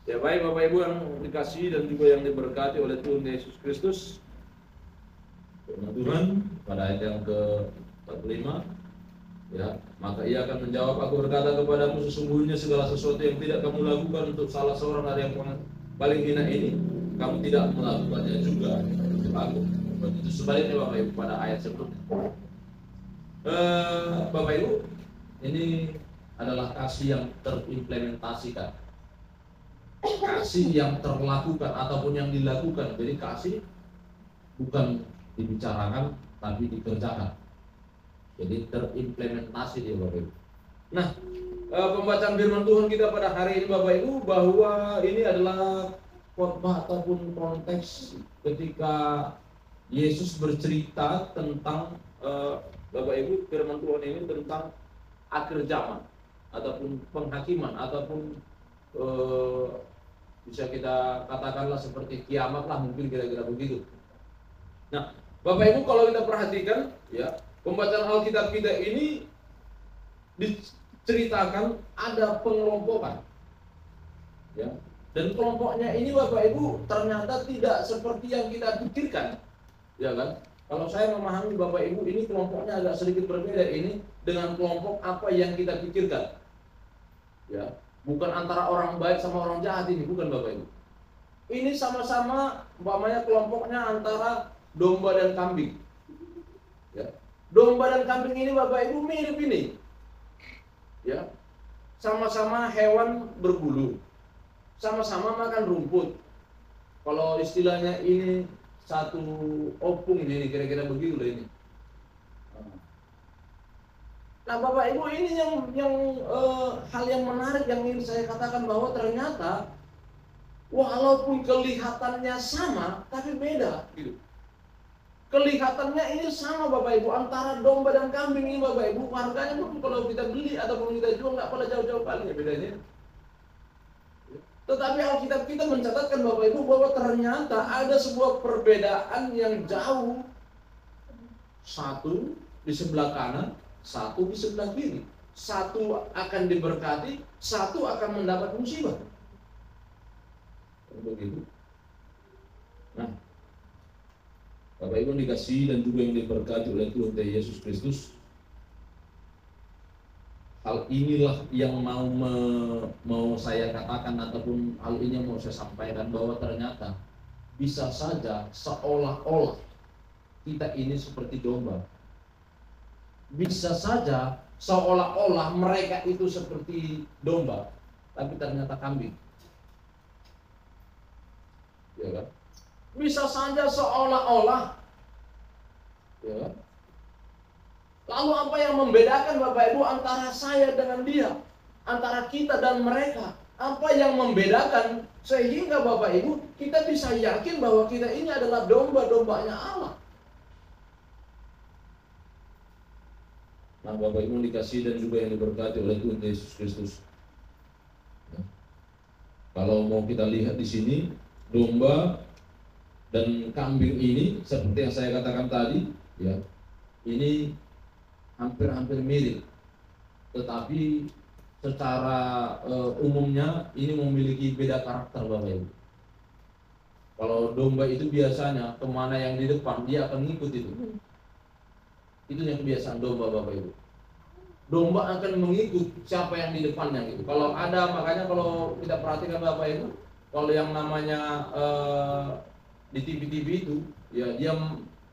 Ya baik Bapak Ibu yang dikasihi dan juga yang diberkati oleh Tuhan Yesus Kristus. Firman Tuhan pada ayat yang ke-45, ya, maka ia akan menjawab, aku berkata kepadamu, sesungguhnya segala sesuatu yang tidak kamu lakukan untuk salah seorang dari yang paling hina ini, kamu tidak melakukannya juga untuk aku. Begitu sebaliknya Bapak Ibu pada ayat sebelumnya. Bapak Ibu, ini adalah kasih yang terimplementasikan, kasih yang terlakukan ataupun yang dilakukan. Jadi kasih bukan dibicarakan tapi dikerjakan. Jadi terimplementasi dia Bapak Ibu. Nah, pembacaan firman Tuhan kita pada hari ini Bapak Ibu, bahwa ini adalah khotbah ataupun konteks ketika Yesus bercerita tentang Bapak Ibu, firman Tuhan ini tentang akhir zaman ataupun penghakiman ataupun bisa kita katakanlah seperti kiamat lah, mungkin kira-kira begitu. Nah, Bapak Ibu, kalau kita perhatikan ya, pembacaan Alkitab kita ini diceritakan ada pengelompokan, ya. Dan kelompoknya ini Bapak Ibu ternyata tidak seperti yang kita pikirkan, ya kan? Kalau saya memahami Bapak Ibu, ini kelompoknya agak sedikit berbeda ini dengan kelompok apa yang kita pikirkan, ya. Bukan antara orang baik sama orang jahat ini, bukan Bapak Ibu. Ini sama-sama umpamanya kelompoknya antara domba dan kambing, ya. Domba dan kambing ini Bapak Ibu mirip ini, ya. Sama-sama hewan berbulu, sama-sama makan rumput. Kalau istilahnya ini satu opung ini, kira-kira begitu lah ini. Nah Bapak Ibu, ini yang hal yang menarik yang ingin saya katakan, bahwa ternyata walaupun kelihatannya sama tapi beda gitu. Kelihatannya ini sama Bapak Ibu, antara domba dan kambing ini Bapak Ibu, harganya pun kalau kita beli ataupun kita jual nggak pada jauh-jauh kali bedanya. Tetapi Alkitab kita mencatatkan Bapak Ibu bahwa ternyata ada sebuah perbedaan yang jauh. Satu di sebelah kanan, satu di sebelah kiri. Satu akan diberkati, satu akan mendapat musibah. Begitu. Nah, Bapak Ibu dikasihi dan juga yang diberkati oleh Tuhan Yesus Kristus, hal inilah yang mau saya katakan, ataupun hal ini yang mau saya sampaikan, bahwa ternyata bisa saja seolah-olah kita ini seperti domba. Bisa saja seolah-olah mereka itu seperti domba, tapi ternyata kambing. Ya kan? Bisa saja seolah-olah, ya kan? Lalu apa yang membedakan Bapak Ibu antara saya dengan dia, antara kita dan mereka? Apa yang membedakan sehingga Bapak Ibu kita bisa yakin bahwa kita ini adalah domba-dombanya Allah? Nah Bapak Ibu dikasihi dan juga yang diberkati oleh Tuhan Yesus Kristus. Ya. Kalau mau kita lihat di sini, domba dan kambing ini seperti yang saya katakan tadi, ya, ini hampir-hampir mirip, tetapi secara umumnya ini memiliki beda karakter Bapak Ibu. Kalau domba itu biasanya kemana yang di depan dia akan ngikut itu. Itu yang kebiasaan domba Bapak Ibu. Domba akan mengikut siapa yang di depannya gitu. Kalau ada, makanya kalau kita perhatikan Bapak Ibu, kalau yang namanya di TV-TV itu, ya dia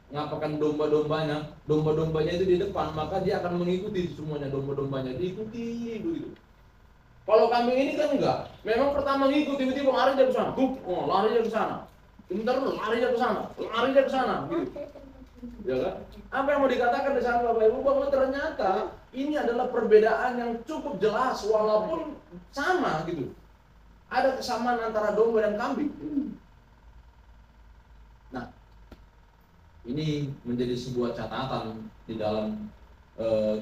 ngapakan domba-dombanya itu di depan, maka dia akan mengikuti semuanya, domba-dombanya diikuti begitu. Kalau kambing ini kan enggak, memang pertama ngikut, tiba-tiba lari dia ke sana, lari dia ke sana, bentar dulu, lari dia ke sana, lari dia ke sana, gitu. Ya kan? Apa yang mau dikatakan di sana Bapak Ibu, bahwa ternyata ini adalah perbedaan yang cukup jelas walaupun sama gitu. Ada kesamaan antara domba dan kambing. Nah, ini menjadi sebuah catatan di dalam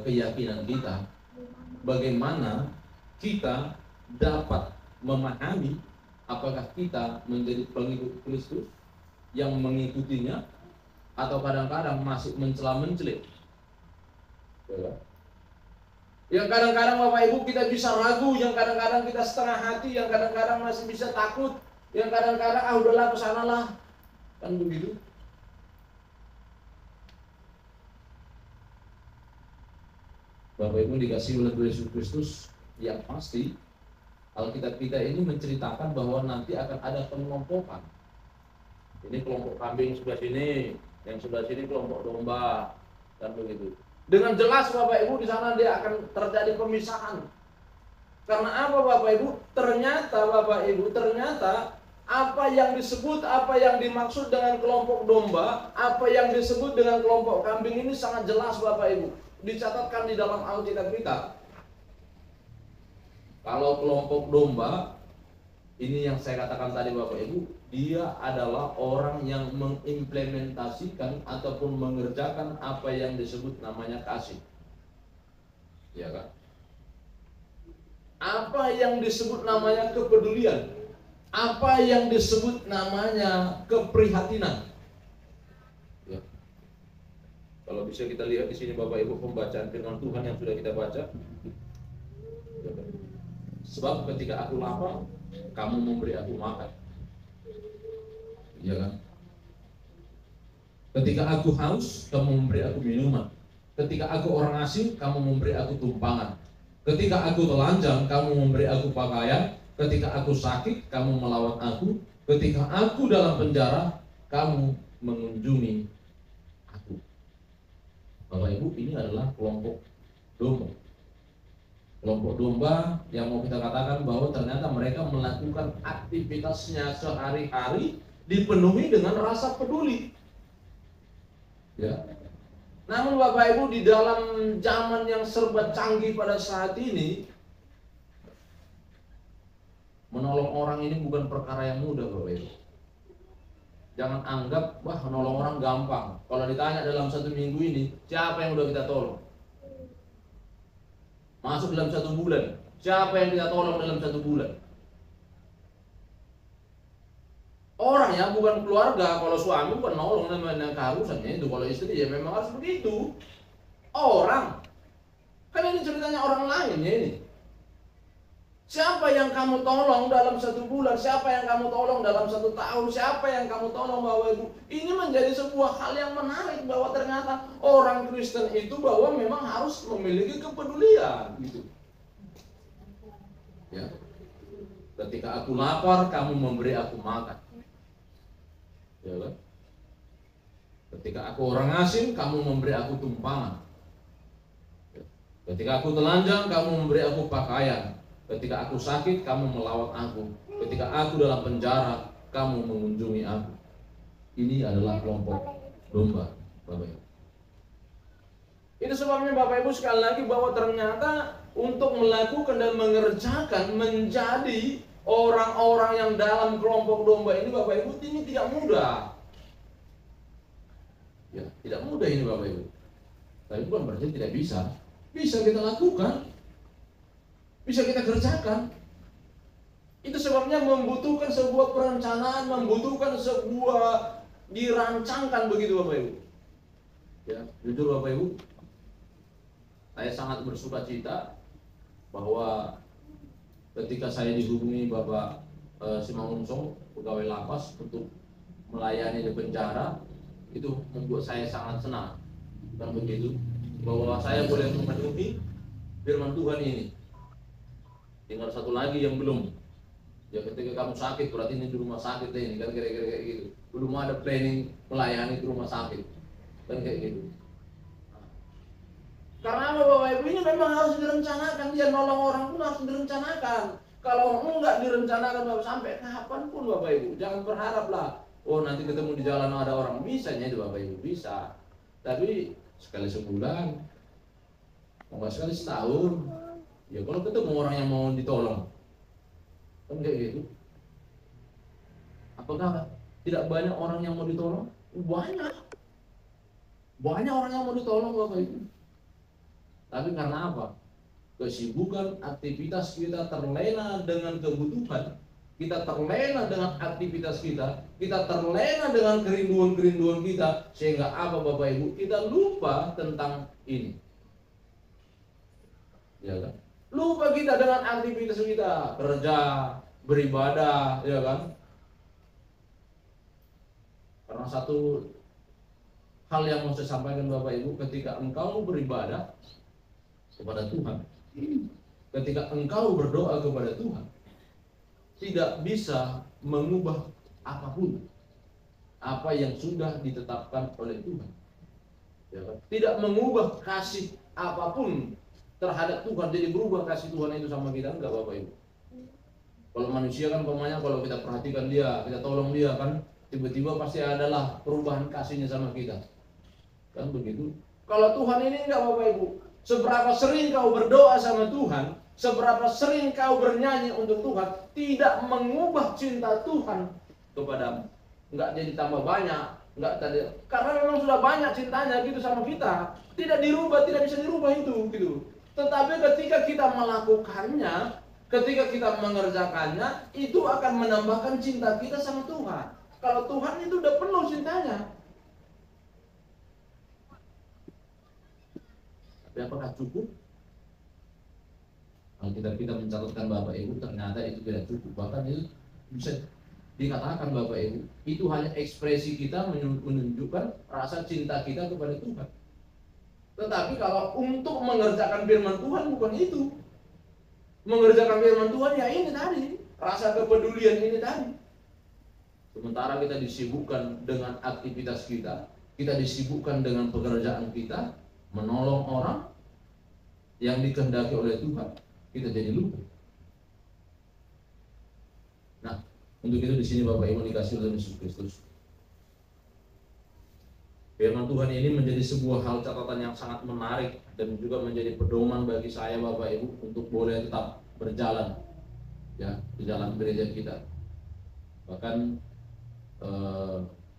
keyakinan kita, bagaimana kita dapat memahami apakah kita menjadi pengikut Kristus yang mengikutinya atau kadang-kadang masih mencela-mencelik. Ya. Yang kadang-kadang Bapak Ibu kita bisa ragu, yang kadang-kadang kita setengah hati, yang kadang-kadang masih bisa takut, yang kadang-kadang udahlah ke sana lah. Kan begitu. Bapak Ibu dikasih oleh Yesus Kristus, yang pasti Alkitab kita ini menceritakan bahwa nanti akan ada pengelompokan. Ini kelompok kambing sebelah sini, yang sebelah sini kelompok domba, kan begitu. Dengan jelas Bapak Ibu di sana dia akan terjadi pemisahan. Karena apa Bapak Ibu? Ternyata Bapak Ibu, ternyata apa yang disebut, apa yang dimaksud dengan kelompok domba, apa yang disebut dengan kelompok kambing ini sangat jelas Bapak Ibu. Dicatatkan di dalam Alkitab kita. Kalau kelompok domba, ini yang saya katakan tadi Bapak Ibu, dia adalah orang yang mengimplementasikan ataupun mengerjakan apa yang disebut namanya kasih. Ya kan? Apa yang disebut namanya kepedulian, apa yang disebut namanya keprihatinan. Ya. Kalau bisa kita lihat di sini Bapak Ibu pembacaan firman Tuhan yang sudah kita baca. Ya. Sebab ketika aku lapar, kamu memberi aku makan. Ya kan? Ketika aku haus, kamu memberi aku minuman. Ketika aku orang asing, kamu memberi aku tumpangan. Ketika aku telanjang, kamu memberi aku pakaian. Ketika aku sakit, kamu melawat aku. Ketika aku dalam penjara, kamu mengunjungi aku. Bapak Ibu, ini adalah kelompok domba. Kelompok domba yang mau kita katakan bahwa ternyata mereka melakukan aktivitasnya sehari-hari dipenuhi dengan rasa peduli. Ya. Namun Bapak Ibu, di dalam zaman yang serba canggih pada saat ini, menolong orang ini bukan perkara yang mudah Bapak Ibu. Jangan anggap, wah menolong orang gampang. Kalau ditanya dalam 1 minggu ini, siapa yang udah kita tolong? Masuk dalam 1 bulan, siapa yang kita tolong dalam 1 bulan? Orang ya, bukan keluarga. Kalau suami bukan nolong, namanya keharusannya itu. Kalau istri ya memang harus begitu. Orang, kan ini ceritanya orang lain ya ini. Siapa yang kamu tolong dalam 1 bulan? Siapa yang kamu tolong dalam 1 tahun? Siapa yang kamu tolong Bapak Ibu? Ini menjadi sebuah hal yang menarik bahwa ternyata orang Kristen itu bahwa memang harus memiliki kepedulian gitu. Ya. Ketika aku lapar, kamu memberi aku makan. Ya kan? Ketika aku orang asing, kamu memberi aku tumpangan. Ketika aku telanjang, kamu memberi aku pakaian. Ketika aku sakit, kamu melawat aku. Ketika aku dalam penjara, kamu mengunjungi aku. Ini adalah kelompok domba, Bapak Ibu. Itu sebabnya Bapak Ibu sekali lagi bahwa ternyata untuk melakukan dan mengerjakan menjadi orang-orang yang dalam kelompok domba ini Bapak Ibu, ini tidak mudah. Ya, tidak mudah ini Bapak Ibu. Tapi bukan berarti tidak bisa. Bisa kita lakukan. Bisa kita kerjakan. Itu sebabnya membutuhkan sebuah perencanaan, membutuhkan sebuah dirancangkan begitu Bapak Ibu. Ya, jujur Bapak Ibu, saya sangat bersukacita bahwa ketika saya dihubungi Bapak Simangunsong, pegawai lapas untuk melayani di penjara, itu membuat saya sangat senang. Dan begitu, bahwa saya boleh memenuhi firman Tuhan ini. Tinggal satu lagi yang belum. Ya ketika kamu sakit, berarti ini di rumah sakit ini kan kira-kira kayak gitu. Belum ada planning melayani di rumah sakit. Kan kayak gitu. Karena apa Bapak Ibu, ini memang harus direncanakan. Dia nolong orang pun harus direncanakan. Kalau enggak direncanakan Bapak, sampai kapanpun Bapak Ibu, jangan berharaplah, oh nanti ketemu di jalan ada orang. Bisanya itu Bapak Ibu, bisa. Tapi sekali sebulan, enggak sekali setahun. Ya kalau ketemu orang yang mau ditolong, kan kayak gitu. Apakah tidak banyak orang yang mau ditolong? Banyak. Banyak orang yang mau ditolong Bapak Ibu. Tapi karena apa? Kesibukan aktivitas kita terlena dengan kebutuhan, kita terlena dengan aktivitas kita terlena dengan kerinduan-kerinduan kita, sehingga apa Bapak Ibu? Kita lupa tentang ini. ya kan? Lupa kita dengan aktivitas kita, kerja, beribadah, ya kan? Karena satu hal yang mau saya sampaikan Bapak Ibu, ketika engkau beribadah kepada Tuhan, ketika engkau berdoa kepada Tuhan, tidak bisa mengubah apapun apa yang sudah ditetapkan oleh Tuhan, ya kan? Tidak mengubah kasih apapun terhadap Tuhan. Jadi berubah kasih Tuhan itu sama kita, enggak Bapak Ibu. Kalau manusia kan pokoknya kalau kita perhatikan dia, kita tolong dia kan, tiba-tiba pasti adalah perubahan kasihnya sama kita, kan begitu. Kalau Tuhan ini enggak Bapak Ibu. Seberapa sering kau berdoa sama Tuhan, seberapa sering kau bernyanyi untuk Tuhan, tidak mengubah cinta Tuhan kepadamu. Enggak jadi tambah banyak, enggak tadi, karena memang sudah banyak cintanya gitu sama kita. Tidak dirubah, tidak bisa dirubah itu gitu. Tetapi ketika kita melakukannya, ketika kita mengerjakannya, itu akan menambahkan cinta kita sama Tuhan. Kalau Tuhan itu udah penuh cintanya. Tapi apakah cukup? Kalau kita mencatatkan Bapak Ibu, ternyata itu tidak cukup. Bahkan itu bisa dikatakan Bapak Ibu, itu hanya ekspresi kita menunjukkan rasa cinta kita kepada Tuhan. Tetapi kalau untuk mengerjakan firman Tuhan bukan itu. Mengerjakan firman Tuhan ya ini tadi, rasa kepedulian ini tadi. Sementara kita disibukkan dengan aktivitas kita disibukkan dengan pekerjaan kita, menolong orang yang dikehendaki oleh Tuhan, kita jadi lupa. Nah, untuk itu di sini Bapak Ibu dikasih oleh Yesus Kristus. Firman Tuhan ini menjadi sebuah hal catatan yang sangat menarik dan juga menjadi pedoman bagi saya Bapak Ibu untuk boleh tetap berjalan ya di dalam gereja kita. Bahkan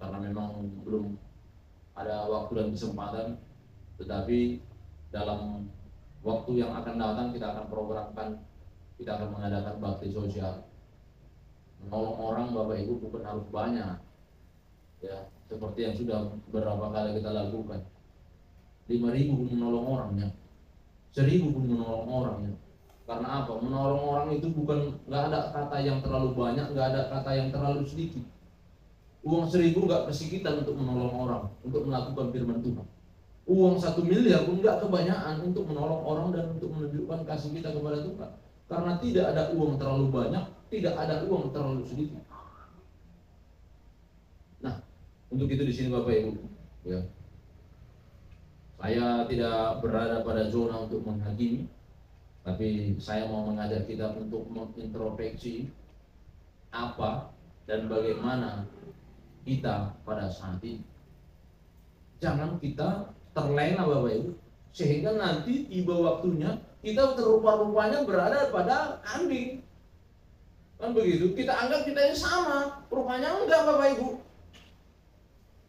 karena memang belum ada waktu dan kesempatan, tetapi dalam waktu yang akan datang kita akan programkan, kita akan mengadakan bakti sosial. Menolong orang Bapak Ibu bukan harus banyak ya, seperti yang sudah beberapa kali kita lakukan. 5.000 pun menolong orangnya, 1.000 pun menolong orangnya. Karena apa? Menolong orang itu bukan, nggak ada kata yang terlalu banyak, nggak ada kata yang terlalu sedikit. Uang 1.000 nggak kesekitan untuk menolong orang, untuk melakukan firman Tuhan. Uang 1 miliar pun nggak kebanyakan untuk menolong orang dan untuk menunjukkan kasih kita kepada Tuhan. Karena tidak ada uang terlalu banyak, tidak ada uang terlalu sedikit. Nah, untuk itu di sini Bapak Ibu, ya, saya tidak berada pada zona untuk menghakimi, tapi saya mau mengajak kita untuk mengintrospeksi apa dan bagaimana kita pada saat ini. Jangan kita terlena Bapak Ibu, sehingga nanti tiba waktunya kita rupa-rupanya berada pada kambing. Kan begitu, kita anggap kita ini sama, rupanya enggak Bapak Ibu.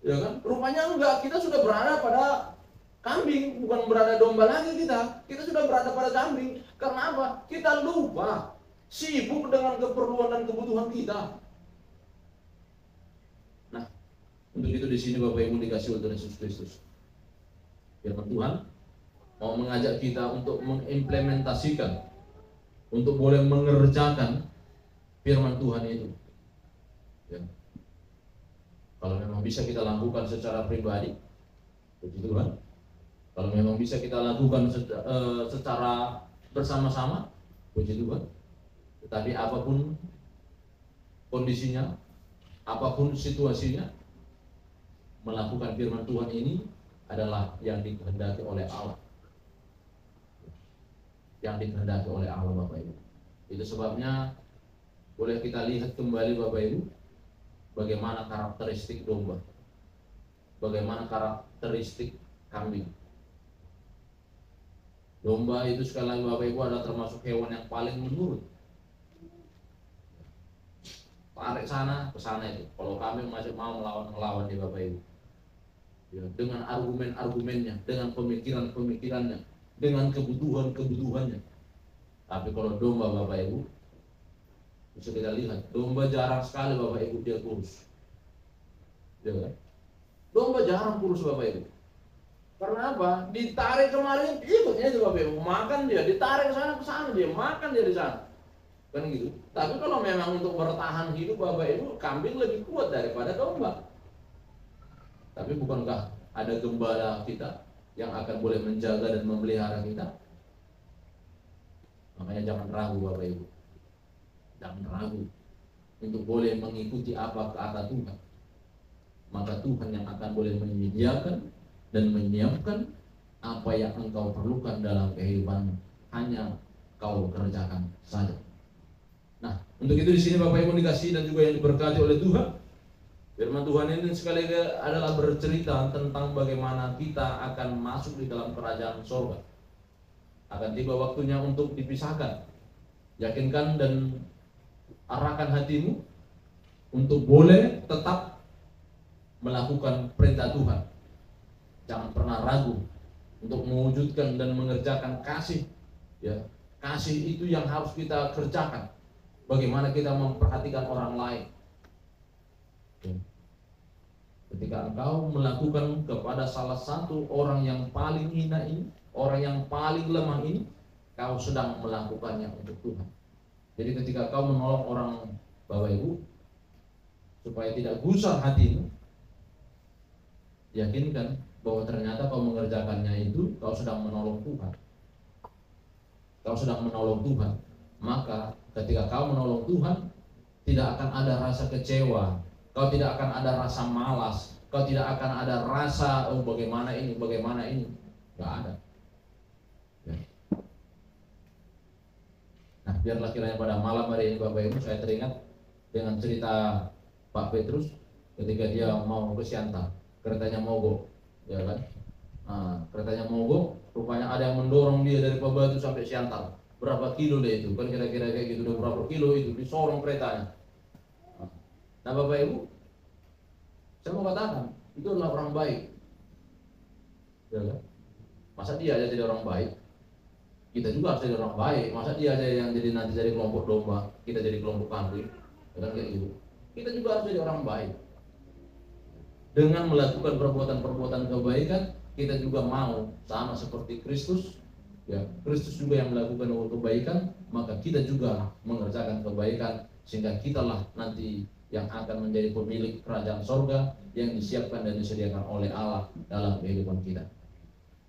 Ya kan? Rupanya enggak, kita sudah berada pada kambing, bukan berada domba lagi kita. Kita sudah berada pada kambing. Karena apa? Kita lupa, sibuk dengan keperluan dan kebutuhan kita. Nah, untuk itu di sini Bapak Ibu dikasih oleh Yesus Kristus. Firman Tuhan mau mengajak kita untuk mengimplementasikan, untuk boleh mengerjakan firman Tuhan itu. Ya. Kalau memang bisa kita lakukan secara pribadi, puji Tuhan. Kalau memang bisa kita lakukan secara bersama-sama, puji Tuhan. Tetapi apapun kondisinya, apapun situasinya, melakukan firman Tuhan ini adalah yang dikehendaki oleh Allah. Yang dikehendaki oleh Allah Bapak Ibu. Itu sebabnya boleh kita lihat kembali Bapak Ibu, bagaimana karakteristik domba, bagaimana karakteristik kambing. Domba itu sekali lagi Bapak Ibu adalah termasuk hewan yang paling menurut. Tarik sana ke sana itu. Kalau kambing masih mau melawan di Bapak Ibu. Ya, dengan argumen-argumennya, dengan pemikiran-pemikirannya, dengan kebutuhan-kebutuhannya. Tapi kalau domba Bapak Ibu, bisa kita lihat, domba jarang sekali Bapak Ibu dia kurus. Ya kan? Domba jarang kurus Bapak Ibu. Karena apa? Ditarik kemarin, ikutnya itu Bapak Ibu, makan dia, ditarik ke sana dia, makan dia di sana. Kan gitu. Tapi kalau memang untuk bertahan hidup Bapak Ibu, kambing lebih kuat daripada domba. Tapi bukankah ada gembala kita yang akan boleh menjaga dan memelihara kita? Makanya jangan ragu Bapak Ibu. Jangan ragu untuk boleh mengikuti apa kata Tuhan. Maka Tuhan yang akan boleh menyediakan dan menyiapkan apa yang engkau perlukan dalam kehidupanmu. Hanya kau kerjakan saja. Nah, untuk itu di sini Bapak Ibu dikasih dan juga yang diberkati oleh Tuhan. Firman Tuhan ini sekali lagi adalah bercerita tentang bagaimana kita akan masuk di dalam kerajaan surga. Akan tiba waktunya untuk dipisahkan. Yakinkan dan arahkan hatimu untuk boleh tetap melakukan perintah Tuhan. Jangan pernah ragu untuk mewujudkan dan mengerjakan kasih. Ya, kasih itu yang harus kita kerjakan. Bagaimana kita memperhatikan orang lain. Ya. Ketika engkau melakukan kepada salah satu orang yang paling hina ini, orang yang paling lemah ini, kau sedang melakukannya untuk Tuhan. Jadi ketika kau menolong orang Bapak Ibu, supaya tidak gusar hatimu, yakinkan bahwa ternyata kau mengerjakannya itu, kau sedang menolong Tuhan. Kau sedang menolong Tuhan. Maka ketika kau menolong Tuhan, tidak akan ada rasa kecewa, kau tidak akan ada rasa malas, kau tidak akan ada rasa bagaimana ini, nggak ada. Ya. Nah, biarlah kiranya pada malam hari ini Bapak Ibu saya teringat dengan cerita Pak Petrus ketika dia mau ke Siantar, keretanya mogok, ya kan? Nah, keretanya mogok, rupanya ada yang mendorong dia dari Pabatu sampai Siantar. Berapa kilo dia itu? Kan kira-kira kayak gitu, udah berapa kilo itu disorong keretanya. Nah, Bapak Ibu, saya mau katakan, itu adalah orang baik. Ya kan? Masa dia aja jadi orang baik? Kita juga harus jadi orang baik. Masa dia aja yang jadi nanti jadi kelompok domba, kita jadi kelompok kambing? Ya kan kayak gitu. Kita juga harus jadi orang baik. Dengan melakukan perbuatan-perbuatan kebaikan, kita juga mau sama seperti Kristus. Ya, Kristus juga yang melakukan kebaikan, maka kita juga mengerjakan kebaikan, sehingga kitalah nanti yang akan menjadi pemilik kerajaan sorga yang disiapkan dan disediakan oleh Allah dalam kehidupan kita.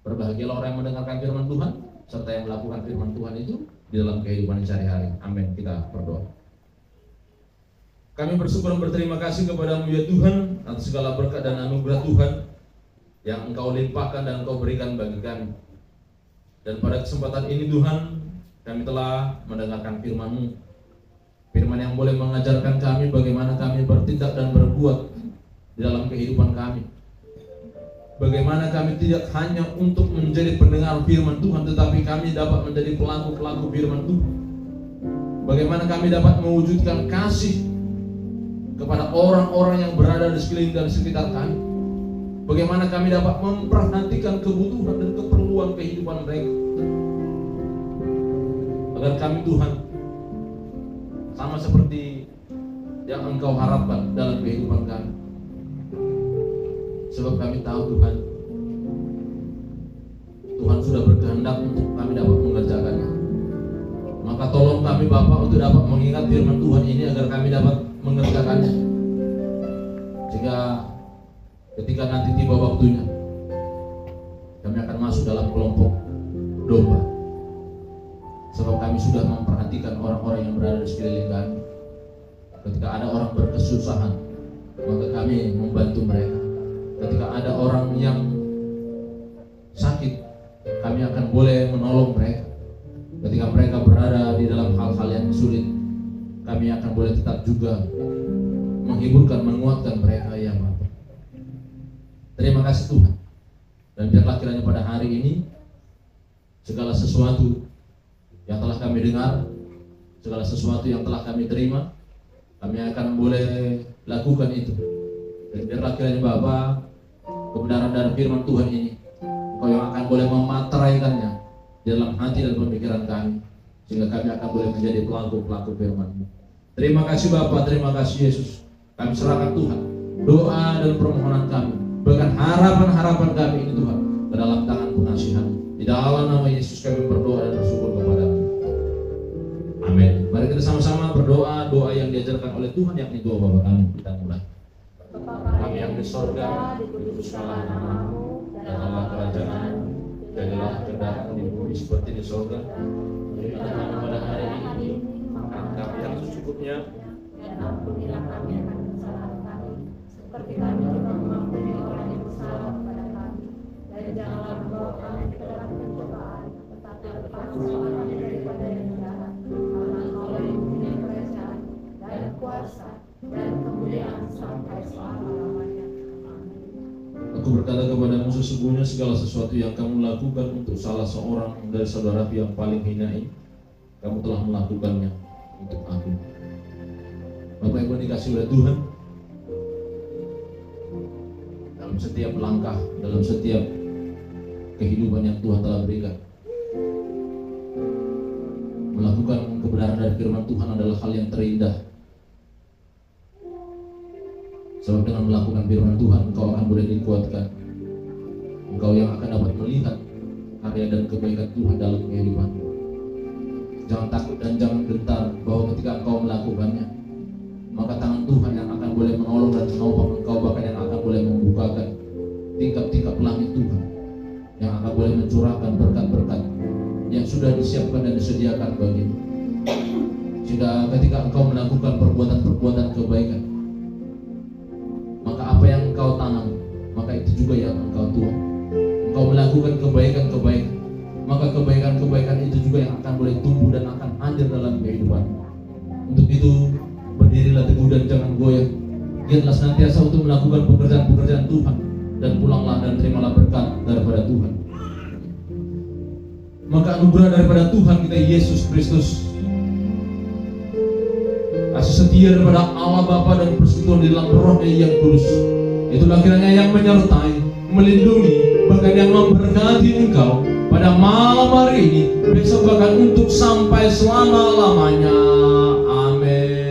Berbahagialah orang yang mendengarkan firman Tuhan serta yang melakukan firman Tuhan itu di dalam kehidupan sehari-hari. Amin. Kita berdoa. Kami bersyukur dan berterima kasih kepada-Mu ya Tuhan atas segala berkat dan anugerah Tuhan yang Engkau limpahkan dan Engkau berikan bagi kami. Dan pada kesempatan ini Tuhan, kami telah mendengarkan firman-Mu, firman yang boleh mengajarkan kami bagaimana kami bertindak dan berbuat di dalam kehidupan kami. Bagaimana kami tidak hanya untuk menjadi pendengar firman Tuhan, tetapi kami dapat menjadi pelaku-pelaku firman Tuhan. Bagaimana kami dapat mewujudkan kasih kepada orang-orang yang berada di sekeliling dan sekitar kami. Bagaimana kami dapat memperhatikan kebutuhan dan keperluan kehidupan mereka, agar kami Tuhan sama seperti yang Engkau harapkan dalam kehidupan kami. Sebab kami tahu Tuhan, Tuhan sudah berkehendak untuk kami dapat mengerjakannya. Maka tolong kami Bapa untuk dapat mengingat firman Tuhan ini agar kami dapat mengerjakannya, sehingga ketika nanti tiba waktunya, kami akan masuk dalam kelompok domba. Sebab kami sudah memperhatikan orang-orang yang berada di sekeliling kami. Ketika ada orang berkesusahan, maka kami membantu mereka. Ketika ada orang yang sakit, kami akan boleh menolong mereka. Ketika mereka berada di dalam hal-hal yang sulit, kami akan boleh tetap juga menghiburkan, menguatkan mereka ya Bapa. Terima kasih Tuhan. Dan biarlah kiranya pada hari ini segala sesuatu yang telah kami dengar, segala sesuatu yang telah kami terima, kami akan boleh lakukan itu. Dan biarlah kiranya Bapa, kebenaran dari firman Tuhan ini Engkau yang akan boleh memateraikannya di dalam hati dan pemikiran kami, sehingga kami akan boleh menjadi pelaku-pelaku firman-Mu. Terima kasih Bapa, terima kasih Yesus. Kami serahkan Tuhan doa dan permohonan kami, bahkan harapan-harapan kami ini Tuhan, dalam tangan pengasihan. Di dalam nama Yesus kami berdoa dan bersyukur kepada-Mu. Amin. Mari kita sama-sama berdoa doa yang diajarkan oleh Tuhan, yakni doa Bapa kami. Kita mulai. Kami yang di sorga, dikuduskanlah nama-Mu, datanglah kerajaan-Mu, jadilah kehendak-Mu di bumi seperti di sorga. Berikan kami pada hari ini makan kami yang secukupnya, dan ampunilah kami akan kesalahan kami, seperti kami juga mengampuni orang yang bersalah kepada kami. Dan janganlah membawa kami ke dalam pencobaan, tetapi lepaskanlah kami daripada yang jahat. Karena Engkaulah yang mempunyai kerajaan dan kuasa dan kemuliaan sampai selama-lamanya. Aku berkata kepadamu, sesungguhnya segala sesuatu yang kamu lakukan untuk salah seorang dari saudara yang paling hina ini, kamu telah melakukannya untuk aku. Bapak Ibu dikasih oleh Tuhan, dalam setiap langkah, dalam setiap kehidupan yang Tuhan telah berikan, melakukan kebenaran dari firman Tuhan adalah hal yang terindah. Sebab dengan melakukan firman Tuhan, engkau akan boleh dikuatkan. Engkau yang akan dapat melihat karya dan kebaikan Tuhan dalam kehidupanmu. Jangan takut dan jangan gentar bahwa ketika engkau melakukannya, maka tangan Tuhan yang akan boleh menolong dan menopang engkau, bahkan yang akan boleh membukakan tingkap-tingkap langit Tuhan, yang akan boleh mencurahkan berkat-berkat yang sudah disiapkan dan disediakan bagimu. Sehingga ketika engkau melakukan perbuatan-perbuatan kebaikan, maka apa yang engkau tanam, maka itu juga yang engkau tuai. Engkau melakukan kebaikan-kebaikan, maka kebaikan-kebaikan itu juga yang akan boleh tumbuh dan akan hadir dalam kehidupanmu. Untuk itu, berdirilah teguh dan jangan goyah. Giatlah senantiasa untuk melakukan pekerjaan-pekerjaan Tuhan, dan pulanglah dan terimalah berkat daripada Tuhan. Maka anugerah daripada Tuhan kita Yesus Kristus, kasih setia daripada Allah Bapa dan persekutuan di dalam Roh yang kudus, itulah kiranya yang menyertai, melindungi, bahkan yang memberkati engkau pada malam hari ini, besok bahkan untuk sampai selama-lamanya. Amin.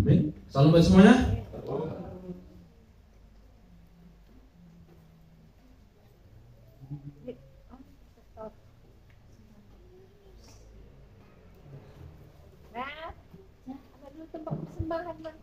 Amin. Salam buat semuanya. Nah, ada dulu tempat persembahan, Mas.